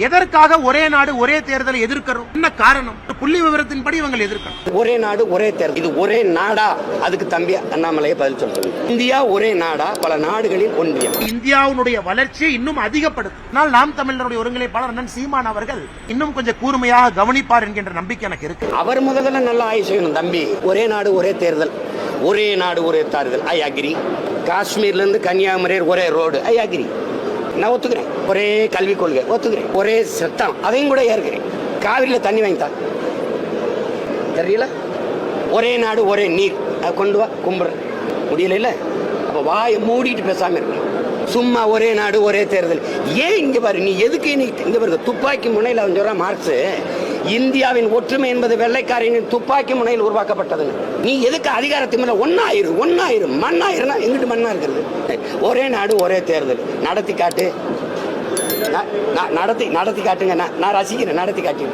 எதற்காக ஒரே நாடு ஒரே தேர்தலை எதிர்க்கிறோம்? என்ன காரணம்? புள்ளி விவரத்தின்படி இவங்க எதிர்க்கணும். ஒரே நாடு ஒரே தேர்தல், இது ஒரே நாடா? அதுக்கு தம்பி அண்ணாமலையை பதில் சொல்றது. இந்தியா ஒரே நாடா, பல நாடுகளில் ஒன்றியம். இந்தியாவுடைய வளர்ச்சியை இன்னும் அதிகப்படுத்தும். நாம் தமிழருடைய ஒருங்கிணைப்பாளர் அண்ணன் சீமான் அவர்கள் இன்னும் கொஞ்சம் கூர்மையாக கவனிப்பார் என்கின்ற நம்பிக்கை எனக்கு இருக்கு. அவர் முதல்ல நல்லா ஆய்வு செய்யணும் தம்பி. ஒரே நாடு ஒரே தேர்தல், ஒரே நாடு ஒரே தேர்தல், ஐ அக்ரி. காஷ்மீர்ல இருந்து கன்னியாகுமரி ஒரே ரோடு, ஐ அக்ரி. நான் ஒத்துக்கிறேன். ஒரே கல்விக் கொள்கை ஒத்துக்கிறேன். ஒரே சட்டம், அதையும் கூட ஏற்கிறேன். காவிரியில் தண்ணி வாங்கித்தான் தெரியல. ஒரே நாடு ஒரே நீர், அதை கொண்டு வா. கும்பிட்றேன் முடியல இல்ல. அப்போ வாயை மூடிட்டு பேசாம இருக்கு. சும்மா ஒரே நாடு ஒரே தேர்தல். ஏன் இங்க பாரு, நீ எதுக்கு நீ இங்க பாருங்க, துப்பாக்கி முனையில் அவன் சொல்றான் மார்க்ஸ், இந்தியாவின் ஒற்றுமை என்பது வெள்ளைக்காரனின் துப்பாக்கி முனையில் உருவாக்கப்பட்டது. நீ எதுக்கு அதிகாரத்தின் மேல ஒன்னாயிரும் மண்ணாயிருனா எங்கிட்டு மண்ணா இருக்கிறது? ஒரே நாடு ஒரே தேர்தல் நடத்தி காட்டு, நடத்தி காட்டுங்க. நான் ரசிக்கிறேன், நடத்தி காட்டு.